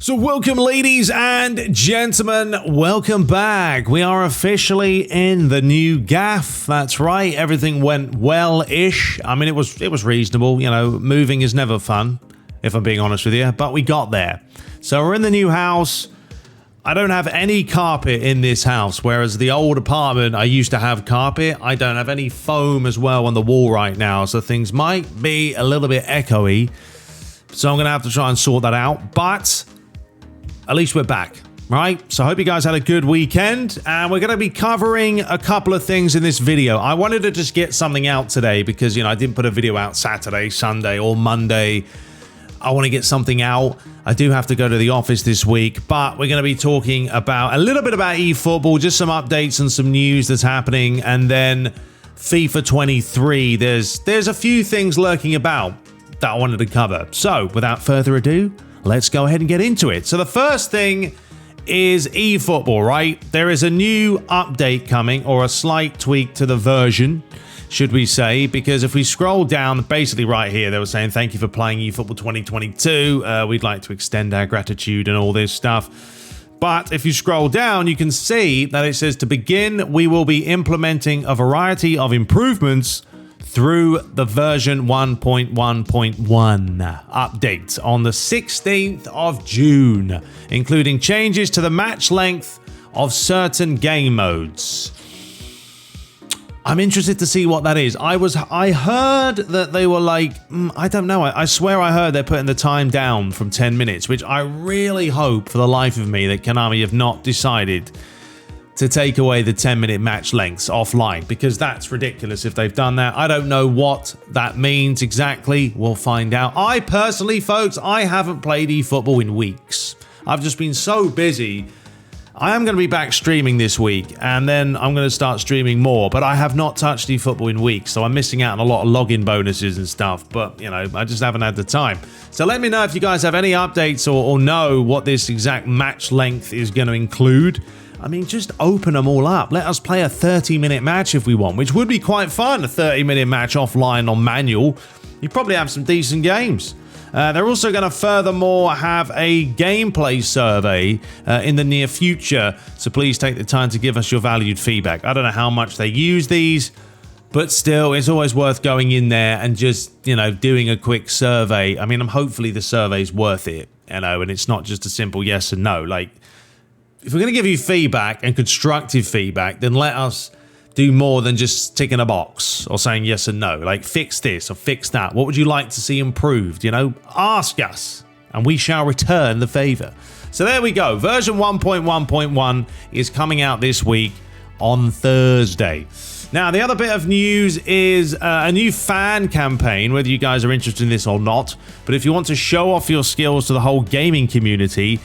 So welcome, ladies and gentlemen, welcome back. We are officially in the new gaff. That's right, everything went well-ish. I mean, it was reasonable. You know, moving is never fun, if I'm being honest with you, but we got there. So we're in the new house. I don't have any carpet in this house, whereas the old apartment, I used to have carpet. I don't have any foam as well on the wall right now, so things might be a little bit echoey. So I'm going to have to try and sort that out, but at least we're back, right? So I hope you guys had a good weekend, and we're going to be covering a couple of things in this video. I wanted to just get something out today because, you know, I didn't put a video out Saturday, Sunday, or Monday. I want to get something out. I do have to go to the office this week, but we're going to be talking about a little bit about eFootball, just some updates and some news that's happening, and then FIFA 23. There's a few things lurking about that I wanted to cover. So without further ado, let's go ahead and get into it. So the first thing is eFootball, right? There is a new update coming, or a slight tweak to the version, should we say, because if we scroll down, basically right here, they were saying, thank you for playing eFootball 2022. We'd like to extend our gratitude and all this stuff. But if you scroll down, you can see that it says, to begin, we will be implementing a variety of improvements through the version 1.1.1 update on the 16th of June, including changes to the match length of certain game modes. I'm interested to see what that is. I heard that they were like, I don't know. I swear I heard they're putting the time down from 10 minutes, which I really hope for the life of me that Konami have not decided to take away the 10-minute match lengths offline, because that's ridiculous if they've done that. I don't know what that means exactly. We'll find out. I personally, folks, I haven't played eFootball in weeks. I've just been so busy. I am going to be back streaming this week, and then I'm going to start streaming more, but I have not touched eFootball in weeks, so I'm missing out on a lot of login bonuses and stuff, but, you know, I just haven't had the time. So let me know if you guys have any updates or know what this exact match length is going to include. I mean, just open them all up. Let us play a 30-minute match if we want, which would be quite fun, a 30-minute match offline on manual. You probably have some decent games. They're also going to furthermore have a gameplay survey in the near future, so please take the time to give us your valued feedback. I don't know how much they use these, but still, it's always worth going in there and just, you know, doing a quick survey. I mean, hopefully the survey's worth it, you know, and it's not just a simple yes and no. Like, if we're going to give you feedback and constructive feedback, then let us do more than just ticking a box or saying yes and no. Like, fix this or fix that. What would you like to see improved? You know, ask us and we shall return the favor. So there we go. Version 1.1.1 is coming out this week on Thursday. Now, the other bit of news is a new fan campaign, whether you guys are interested in this or not. But if you want to show off your skills to the whole gaming community,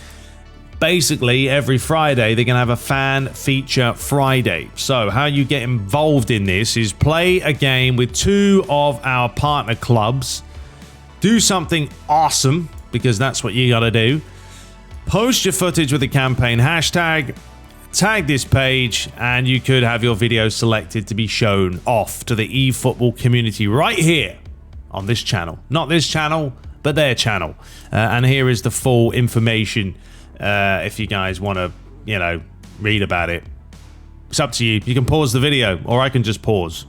basically, every Friday, they're going to have a fan feature Friday. So how you get involved in this is play a game with two of our partner clubs. Do something awesome, because that's what you got to do. Post your footage with the campaign hashtag, tag this page, and you could have your video selected to be shown off to the eFootball community right here on this channel. Not this channel, but their channel. And here is the full information. If you guys want to, you know, read about it. It's up to you. You can pause the video, or I can just pause.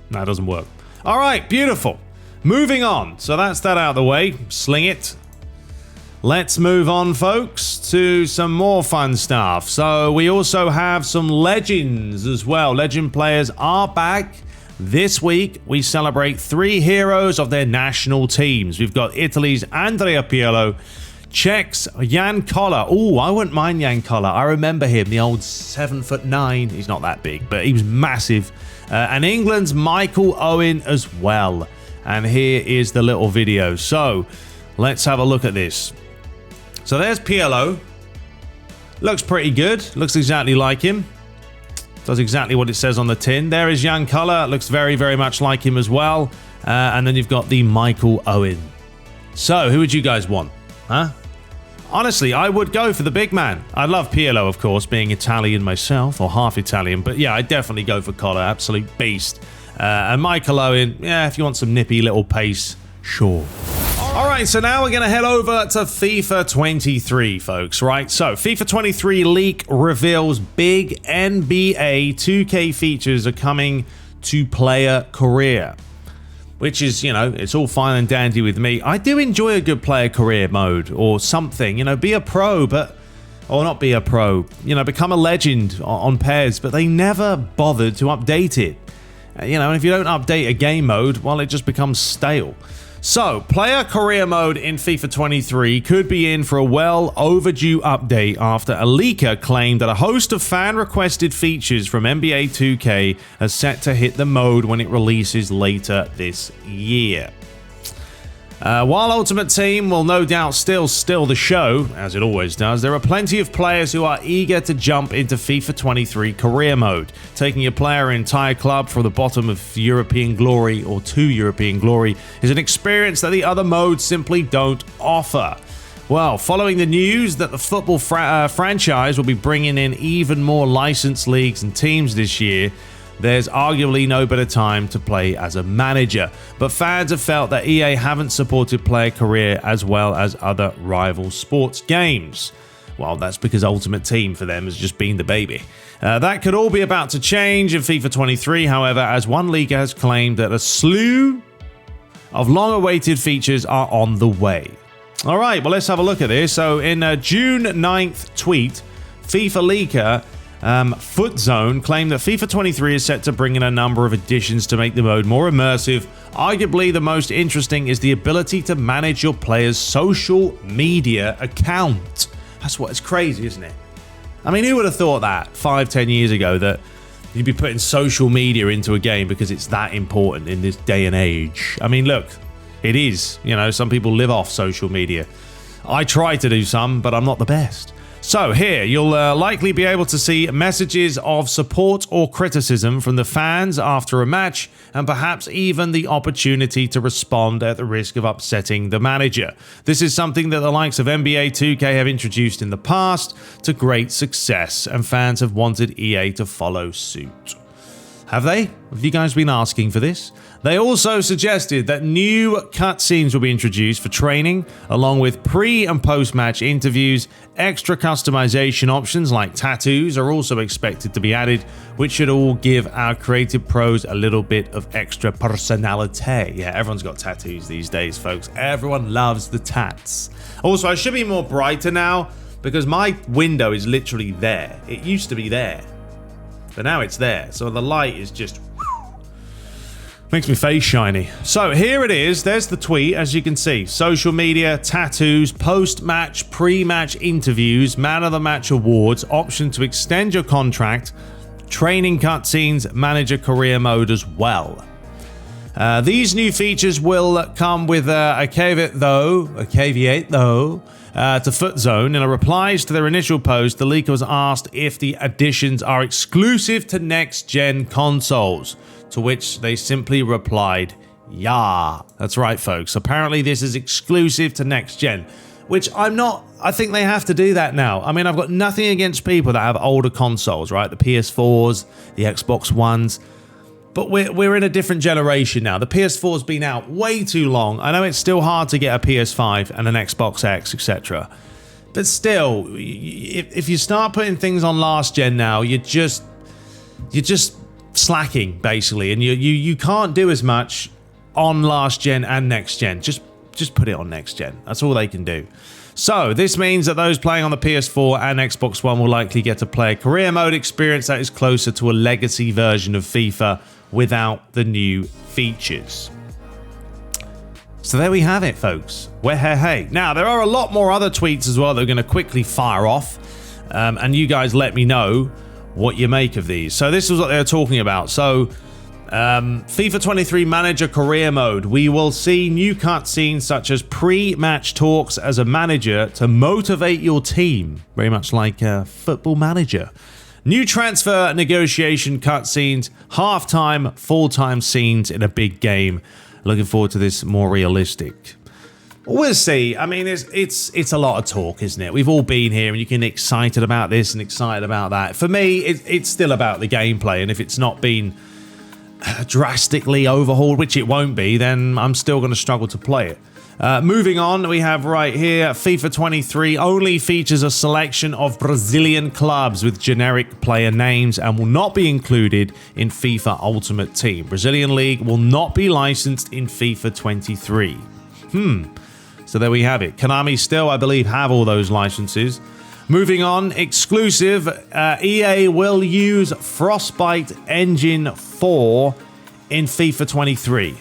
No, it doesn't work. All right, beautiful. Moving on. So that's that out of the way. Sling it. Let's move on, folks, to some more fun stuff. So we also have some legends as well. Legend players are back. This week, we celebrate 3 heroes of their national teams. We've got Italy's Andrea Pirlo, Czech's Jan Koller. Oh, I wouldn't mind Jan Koller. I remember him, the old 7'9". He's not that big, but he was massive. And England's Michael Owen as well. And here is the little video. So let's have a look at this. So there's Pirlo. Looks pretty good. Looks exactly like him. Does exactly what it says on the tin. There is Jan Koller. Looks very, very much like him as well. And then you've got the Michael Owen. So who would you guys want? Huh? Honestly, I would go for the big man. I love Pirlo, of course, being Italian myself, or half Italian. But yeah, I'd definitely go for Koller. Absolute beast. And Michael Owen, yeah, if you want some nippy little pace, sure. Alright, so now we're going to head over to FIFA 23, folks, right? So, FIFA 23 leak reveals big NBA 2K features are coming to player career. Which is, you know, it's all fine and dandy with me. I do enjoy a good player career mode or something, you know, be a pro, or not be a pro, you know, become a legend on PES, but they never bothered to update it. You know, and if you don't update a game mode, well, it just becomes stale. So, player career mode in FIFA 23 could be in for a well overdue update after a leaker claimed that a host of fan-requested features from NBA 2K are set to hit the mode when it releases later this year. While Ultimate Team will no doubt still the show, as it always does, there are plenty of players who are eager to jump into FIFA 23 career mode. Taking your player entire club from the bottom of European glory or to European glory is an experience that the other modes simply don't offer. Well, following the news that the football franchise will be bringing in even more licensed leagues and teams this year, there's arguably no better time to play as a manager, but fans have felt that EA haven't supported player career as well as other rival sports games. Well, that's because Ultimate Team for them has just been the baby. That could all be about to change in FIFA 23, however, as one leaker has claimed that a slew of long-awaited features are on the way. All right, well, let's have a look at this. So in a June 9th tweet, FIFA leaker Footzone claimed that FIFA 23 is set to bring in a number of additions to make the mode more immersive. Arguably, the most interesting is the ability to manage your player's social media account. That's what's crazy, isn't it? I mean, who would have thought that 5-10 years ago that you'd be putting social media into a game because it's that important in this day and age? I mean, look, it is. You know, some people live off social media. I try to do some, but I'm not the best. So here, you'll likely be able to see messages of support or criticism from the fans after a match, and perhaps even the opportunity to respond at the risk of upsetting the manager. This is something that the likes of NBA 2K have introduced in the past to great success, and fans have wanted EA to follow suit. Have they? Have you guys been asking for this? They also suggested that new cutscenes will be introduced for training, along with pre- and post-match interviews. Extra customization options like tattoos are also expected to be added, which should all give our creative pros a little bit of extra personality. Yeah, everyone's got tattoos these days, folks. Everyone loves the tats. Also, I should be more brighter now because my window is literally there. It used to be there, but now it's there. So the light is just makes my face shiny. So here it is. There's the tweet, as you can see. Social media, tattoos, post-match, pre-match interviews, man of the match awards, option to extend your contract, training cutscenes, manager career mode as well. These new features will come with a caveat though, to Footzone. In a replies to their initial post, the leaker was asked if the additions are exclusive to next-gen consoles, to which they simply replied, yeah. That's right, folks. Apparently this is exclusive to next-gen, which I think they have to do that now. I mean, I've got nothing against people that have older consoles, right? The PS4s, the Xbox Ones. But we're in a different generation now. The PS4's been out way too long. I know it's still hard to get a PS5 and an Xbox X, etc. But still, if you start putting things on last gen now, you're just slacking basically, and you can't do as much on last gen and next gen. Just put it on next gen. That's all they can do. So this means that those playing on the PS4 and Xbox One will likely get to play a career mode experience that is closer to a legacy version of FIFA without the new features. So there we have it, folks. Hey. Now, there are a lot more other tweets as well that are going to quickly fire off, and you guys let me know what you make of these. So this is what they're talking about. So FIFA 23 Manager Career Mode. We will see new cutscenes such as pre-match talks as a manager to motivate your team, very much like Football Manager. New transfer negotiation cutscenes, halftime, full-time scenes in a big game. Looking forward to this more realistic. We'll see. I mean, it's a lot of talk, isn't it? We've all been here, and you can get excited about this and excited about that. For me, it's still about the gameplay, and if it's not been drastically overhauled, which it won't be, then I'm still going to struggle to play it. Moving on, we have right here, FIFA 23 only features a selection of Brazilian clubs with generic player names and will not be included in FIFA Ultimate Team. Brazilian League will not be licensed in FIFA 23. So there we have it. Konami still, I believe, have all those licenses. Moving on, exclusive, EA will use Frostbite Engine 4 in FIFA 23.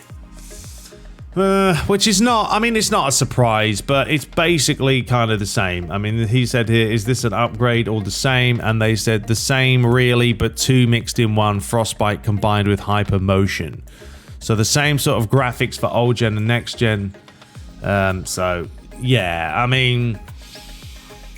Which is not, I mean, it's not a surprise, but it's basically kind of the same. I mean, he said here, is this an upgrade or the same? And they said the same really, but two mixed in one, Frostbite combined with Hypermotion. So the same sort of graphics for old gen and next gen. So yeah, I mean,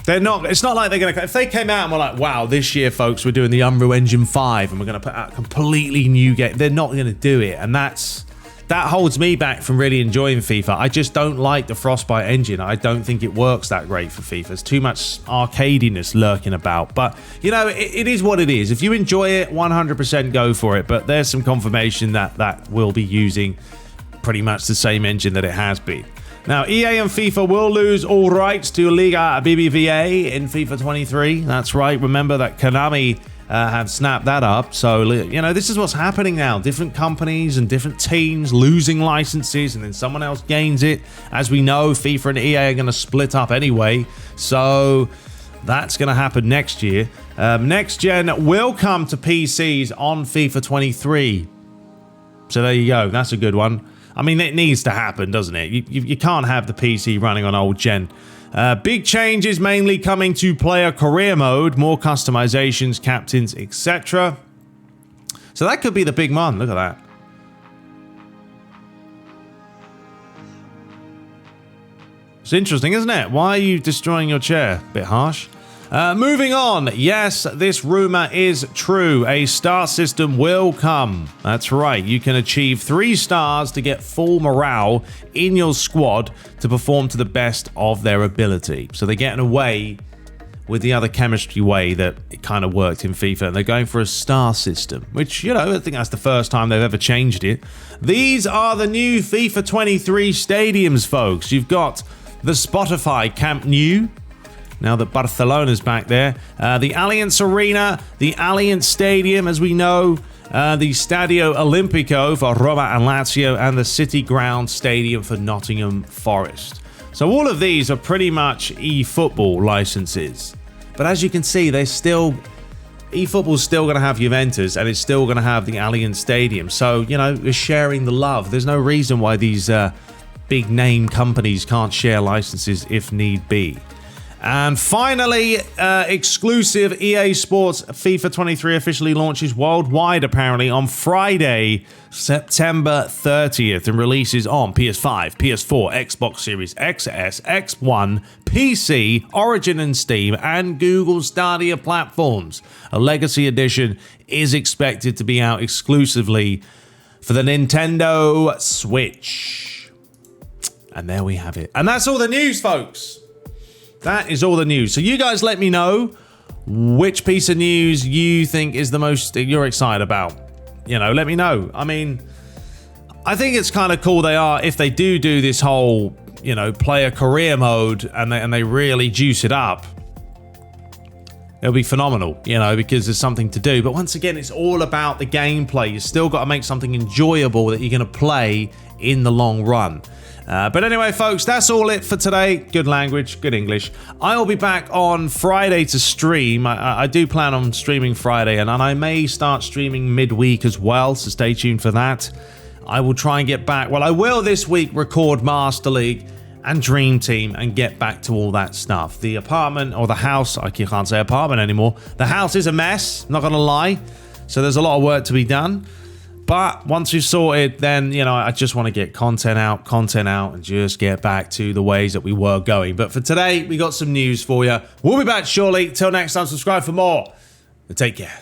they're not, it's not like they're going to, if they came out and were like, wow, this year, folks, we're doing the Unreal Engine 5 and we're going to put out a completely new game, they're not going to do it. And that holds me back from really enjoying FIFA. I just don't like the Frostbite engine. I don't think it works that great for FIFA. There's too much arcadiness lurking about. But, you know, it is what it is. If you enjoy it, 100% go for it. But there's some confirmation that will be using pretty much the same engine that it has been. Now, EA and FIFA will lose all rights to Liga BBVA in FIFA 23. That's right. Remember that Konami have snapped that up. So, you know, this is what's happening now. Different companies and different teams losing licenses and then someone else gains it. As we know, FIFA and EA are going to split up anyway. So that's going to happen next year. Next gen will come to PCs on FIFA 23. So there you go. That's a good one. I mean, it needs to happen, doesn't it? You can't have the PC running on old gen. Big changes mainly coming to player career mode, more customizations, captains, etc. So that could be the big one. Look at that. It's interesting, isn't it? Why are you destroying your chair? Bit harsh. Moving on. Yes, this rumor is true. A star system will come. That's right. You can achieve 3 stars to get full morale in your squad to perform to the best of their ability. So they're getting away with the other chemistry way that it kind of worked in FIFA, and they're going for a star system, which, you know, I think that's the first time they've ever changed it. These are the new FIFA 23 stadiums, folks. You've got the Spotify Camp Nou, now that Barcelona's back there. The Allianz Arena, the Allianz Stadium, as we know, the Stadio Olimpico for Roma and Lazio, and the City Ground Stadium for Nottingham Forest. So all of these are pretty much eFootball licenses. But as you can see, they're still, eFootball's still going to have Juventus, and it's still going to have the Allianz Stadium. So, you know, we're sharing the love. There's no reason why these big name companies can't share licenses if need be. And finally, exclusive EA Sports FIFA 23 officially launches worldwide, apparently, on Friday, September 30th, and releases on PS5, PS4, Xbox Series XS, X1, PC, Origin and Steam, and Google Stadia platforms. A Legacy Edition is expected to be out exclusively for the Nintendo Switch. And there we have it. And that's all the news, folks. That is all the news. So you guys let me know which piece of news you think is the most you're excited about. You know, let me know. I mean, I think it's kind of cool if they do this whole, you know, player career mode and they really juice it up. It'll be phenomenal, you know, because there's something to do. But once again, it's all about the gameplay. You still got to make something enjoyable that you're going to play in the long run. But anyway, folks, that's all it for today. Good language, good English. I'll be back on Friday to stream. I do plan on streaming Friday, and I may start streaming midweek as well, so stay tuned for that. I will try and get back. Well, I will this week record Master League and Dream Team and get back to all that stuff. The apartment, or the house, I can't say apartment anymore. The house is a mess, not going to lie. So there's a lot of work to be done. But once we've sorted, then, you know, I just want to get content out, and just get back to the ways that we were going. But for today, we got some news for you. We'll be back shortly. Till next time, subscribe for more. And take care.